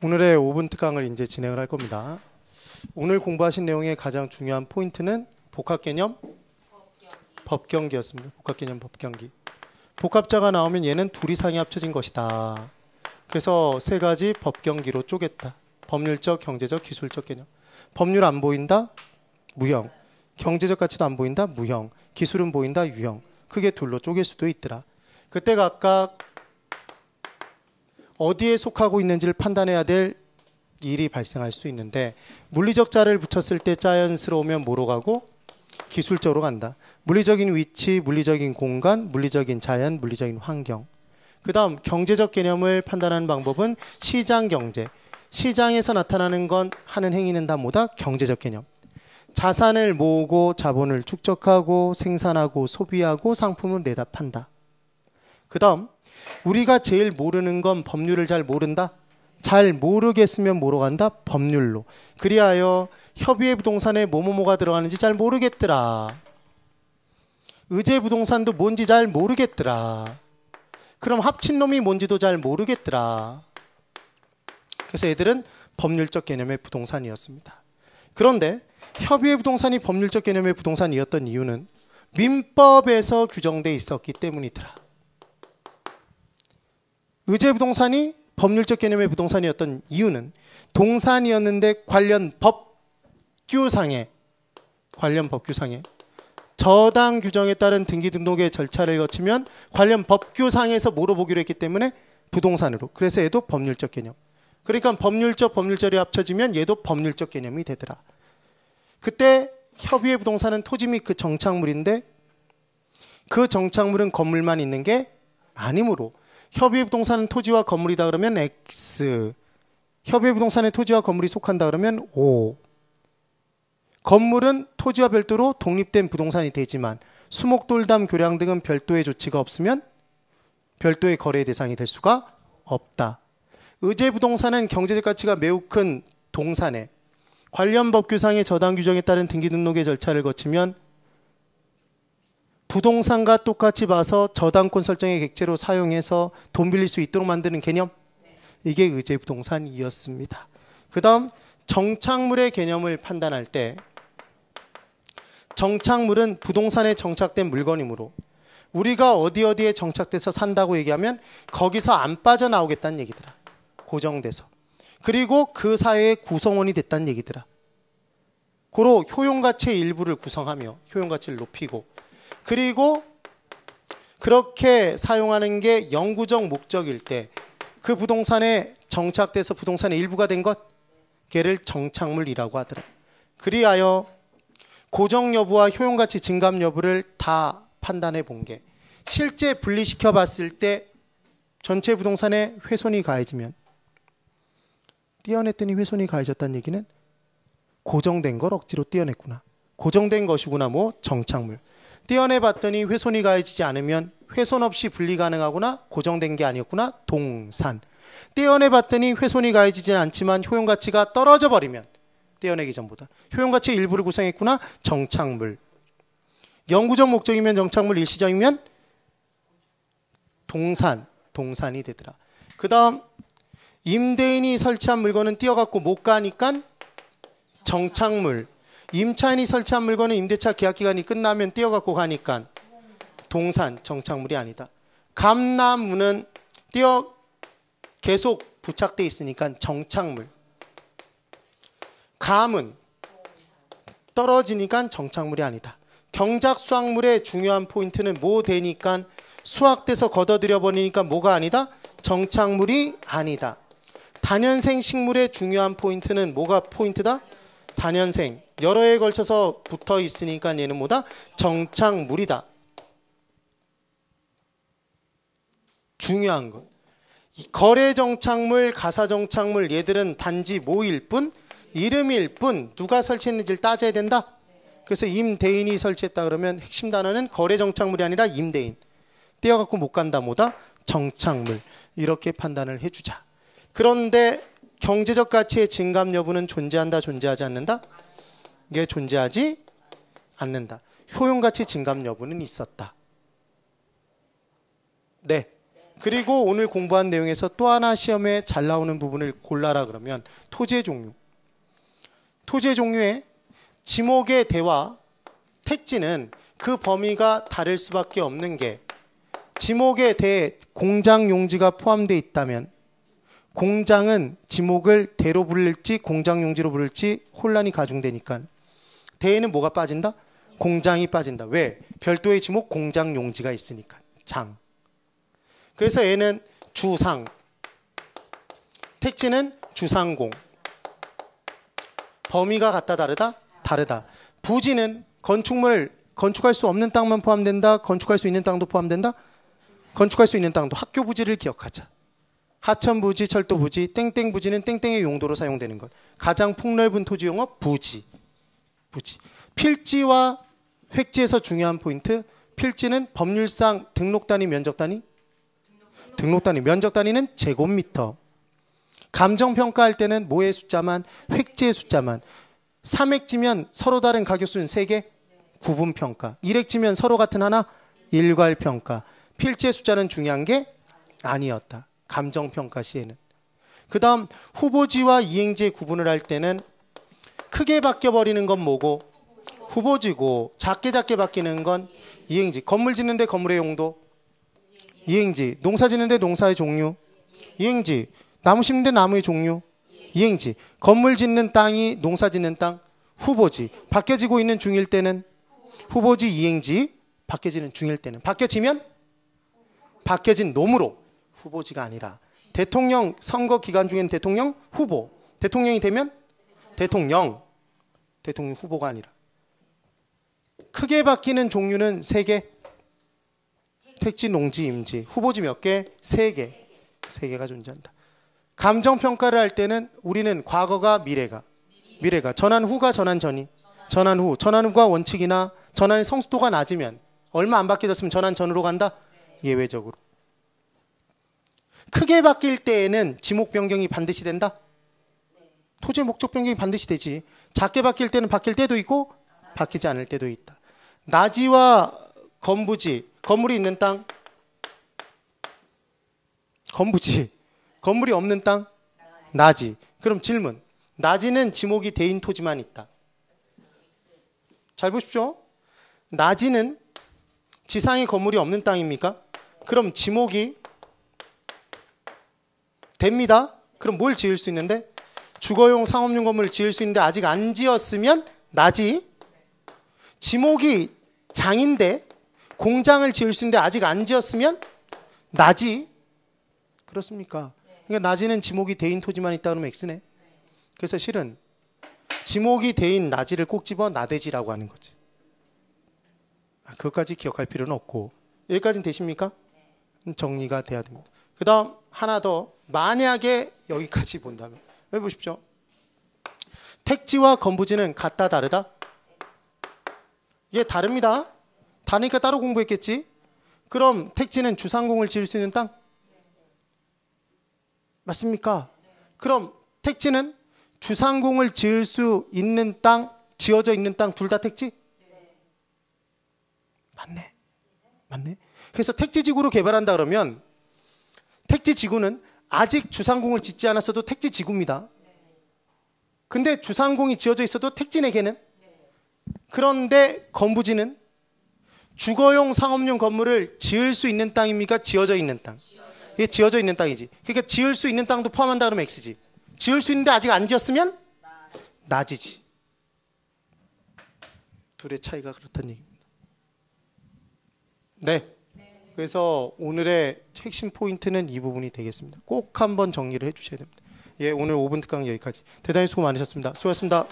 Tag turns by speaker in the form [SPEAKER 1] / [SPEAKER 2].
[SPEAKER 1] 오늘의 5분 특강을 이제 진행을 할 겁니다. 오늘 공부하신 내용의 가장 중요한 포인트는 복합개념 법경기였습니다. 복합개념 법경기. 복합자가 나오면 얘는 둘 이상이 합쳐진 것이다. 그래서 세 가지 법경기로 쪼갰다. 법률적, 경제적, 기술적 개념. 법률 안 보인다? 무형. 경제적 가치도 안 보인다? 무형. 기술은 보인다? 유형. 크게 둘로 쪼갤 수도 있더라. 그때 각각 어디에 속하고 있는지를 판단해야 될 일이 발생할 수 있는데, 물리적 자를 붙였을 때 자연스러우면 뭐로 가고? 기술적으로 간다. 물리적인 위치, 물리적인 공간, 물리적인 자연, 물리적인 환경. 그 다음 경제적 개념을 판단하는 방법은 시장 경제. 시장에서 나타나는 건 하는 행위는 다 뭐다? 경제적 개념. 자산을 모으고 자본을 축적하고 생산하고 소비하고 상품을 내다 판다. 그 다음 우리가 제일 모르는 건 법률을 잘 모른다. 잘 모르겠으면 뭐로 간다? 법률로. 그리하여 협의의 부동산에 뭐뭐뭐가 들어가는지 잘 모르겠더라. 의제 부동산도 뭔지 잘 모르겠더라. 그럼 합친놈이 뭔지도 잘 모르겠더라. 그래서 애들은 법률적 개념의 부동산이었습니다. 그런데 협의의 부동산이 법률적 개념의 부동산이었던 이유는 민법에서 규정돼 있었기 때문이더라. 의제 부동산이 법률적 개념의 부동산이었던 이유는 동산이었는데 관련 법규상에 저당 규정에 따른 등기 등록의 절차를 거치면 관련 법규상에서 뭐로 보기로 했기 때문에 부동산으로. 그래서 얘도 법률적 개념. 그러니까 법률절이 합쳐지면 얘도 법률적 개념이 되더라. 그때 협의의 부동산은 토지 및 그 정착물인데 그 정착물은 건물만 있는 게 아니므로 협의의 부동산은 토지와 건물이다 그러면 X, 협의의 부동산에 토지와 건물이 속한다 그러면 O. 건물은 토지와 별도로 독립된 부동산이 되지만 수목돌담 교량 등은 별도의 조치가 없으면 별도의 거래의 대상이 될 수가 없다. 의제 부동산은 경제적 가치가 매우 큰 동산에 관련 법규상의 저당 규정에 따른 등기 등록의 절차를 거치면 부동산과 똑같이 봐서 저당권 설정의 객체로 사용해서 돈 빌릴 수 있도록 만드는 개념. 이게 의제 부동산이었습니다. 그 다음 정착물의 개념을 판단할 때 정착물은 부동산에 정착된 물건이므로 우리가 어디에 정착돼서 산다고 얘기하면 거기서 안 빠져나오겠다는 얘기더라. 고정돼서. 그리고 그 사회의 구성원이 됐다는 얘기더라. 고로 효용가치의 일부를 구성하며 효용가치를 높이고 그리고 그렇게 사용하는 게 영구적 목적일 때 그 부동산에 정착돼서 부동산의 일부가 된 것, 걔를 정착물이라고 하더라. 그리하여 고정 여부와 효용가치 증감 여부를 다 판단해 본 게 실제 분리시켜 봤을 때 전체 부동산에 훼손이 가해지면 떼어냈더니 훼손이 가해졌다는 얘기는 고정된 걸 억지로 떼어냈구나. 고정된 것이구나. 뭐 정착물. 떼어내봤더니 훼손이 가해지지 않으면 훼손 없이 분리 가능하구나. 고정된 게 아니었구나. 동산. 떼어내봤더니 훼손이 가해지지 않지만 효용가치가 떨어져 버리면 떼어내기 전보다 효용가치의 일부를 구성했구나. 정착물. 영구적 목적이면 정착물, 일시적이면 동산이 되더라. 그 다음 임대인이 설치한 물건은 떼어갖고 못 가니까 정착물. 임차인이 설치한 물건은 임대차 계약기간이 끝나면 떼어갖고 가니까 동산, 정착물이 아니다. 감나무는 계속 부착돼 있으니까 정착물. 감은 떨어지니까 정착물이 아니다. 경작 수확물의 중요한 포인트는 뭐 되니까 수확돼서 걷어들여 버리니까 뭐가 아니다? 정착물이 아니다. 다년생 식물의 중요한 포인트는 뭐가 포인트다? 다년생. 여러 해에 걸쳐서 붙어 있으니까 얘는 뭐다? 정착물이다. 중요한 것. 거래 정착물, 가사 정착물 얘들은 단지 뭐일 뿐? 이름일 뿐. 누가 설치했는지를 따져야 된다. 그래서 임대인이 설치했다 그러면 핵심 단어는 거래 정착물이 아니라 임대인. 떼어갖고 못 간다 뭐다? 정착물. 이렇게 판단을 해주자. 그런데 경제적 가치의 증감 여부는 존재한다, 존재하지 않는다? 이게 존재하지 않는다. 효용가치 증감 여부는 있었다. 네. 그리고 오늘 공부한 내용에서 또 하나 시험에 잘 나오는 부분을 골라라 그러면 토지의 종류. 토지의 종류에 지목의 대와 택지는 그 범위가 다를 수밖에 없는 게 지목의 대에 공장 용지가 포함되어 있다면 공장은 지목을 대로 부를지 공장 용지로 부를지 혼란이 가중되니까 대에는 뭐가 빠진다? 공장이 빠진다. 왜? 별도의 지목 공장 용지가 있으니까. 장. 그래서 얘는 주상, 택지는 주상공. 범위가 같다 다르다? 다르다. 부지는 건축물, 건축할 수 없는 땅만 포함된다? 건축할 수 있는 땅도 포함된다? 건축할 수 있는 땅도. 학교 부지를 기억하자. 하천 부지, 철도 부지, 땡땡 부지는 땡땡의 용도로 사용되는 것. 가장 폭넓은 토지 용어 부지. 부지. 필지와 획지에서 중요한 포인트. 필지는 법률상 등록 단위, 면적 단위? 등록 단위. 면적 단위는 제곱미터. 감정 평가할 때는 뭐의 숫자만? 획지의 숫자만. 3획지면 서로 다른 가격수는 3개? 구분 평가. 1획지면 서로 같은 하나? 일괄 평가. 필지의 숫자는 중요한 게 아니었다. 감정 평가 시에는. 그 다음 후보지와 이행지의 구분을 할 때는 크게 바뀌어버리는 건 뭐고? 후보지고 작게 바뀌는 건 이행지. 건물 짓는데 건물의 용도? 이행지. 농사 짓는데 농사의 종류? 이행지. 나무 심는데 나무의 종류? 이행지. 건물 짓는 땅이 농사 짓는 땅? 후보지. 바뀌어지고 있는 중일 때는 후보지 이행지. 바뀌어지는 중일 때는. 바뀌어지면 바뀌어진 놈으로 후보지가 아니라 대통령 선거 기간 중에는 대통령 후보. 대통령이 되면 대통령 후보가 아니라. 크게 바뀌는 종류는 3개. 택지, 농지, 임지. 후보지 몇 개? 3개. 3개가 존재한다. 감정평가를 할 때는 우리는 과거가 미래가. 전환 후가 전환 전이. 전환 후가 원칙이나 전환의 성숙도가 낮으면 얼마 안 바뀌어졌으면 전환 전으로 간다? 예외적으로. 크게 바뀔 때에는 지목 변경이 반드시 된다? 토지의 목적 변경이 반드시 되지. 작게 바뀔 때는 바뀔 때도 있고 바뀌지 않을 때도 있다. 나지와 건부지. 건물이 있는 땅? 건부지. 건물이 없는 땅? 나지. 그럼 질문. 나지는 지목이 대인 토지만 있다. 잘 보십시오. 나지는 지상에 건물이 없는 땅입니까? 그럼 지목이 됩니다. 그럼 뭘 지을 수 있는데? 주거용 상업용 건물을 지을 수 있는데 아직 안 지었으면 나지. 지목이 장인데 공장을 지을 수 있는데 아직 안 지었으면 나지. 그렇습니까? 그러니까 나지는 지목이 대인 토지만 있다 그러면 X네. 그래서 실은 지목이 대인 나지를 꼭 집어 나대지라고 하는 거지. 그것까지 기억할 필요는 없고. 여기까지는 되십니까? 정리가 돼야 됩니다. 그 다음 하나 더. 만약에 여기까지 본다면 여기 보십시오. 택지와 건부지는 같다 다르다? 이게 다릅니다. 다르니까 따로 공부했겠지. 그럼 택지는 주상공을 지을 수 있는 땅? 맞습니까? 그럼 택지는 주상공을 지을 수 있는 땅, 지어져 있는 땅 둘 다 택지? 맞네. 그래서 택지지구로 개발한다 그러면 택지지구는 아직 주상공을 짓지 않았어도 택지지구입니다. 근데 주상공이 지어져 있어도 택지네 걔는. 그런데 건부지는 주거용 상업용 건물을 지을 수 있는 땅입니까? 지어져 있는 땅. 이게 지어져 있는 땅이지. 그러니까 지을 수 있는 땅도 포함한다 그러면 X지. 지을 수 있는데 아직 안 지었으면 나지지. 둘의 차이가 그렇다는 얘기입니다. 네. 그래서 오늘의 핵심 포인트는 이 부분이 되겠습니다. 꼭 한번 정리를 해주셔야 됩니다. 예, 오늘 5분 특강 여기까지. 대단히 수고 많으셨습니다. 수고하셨습니다.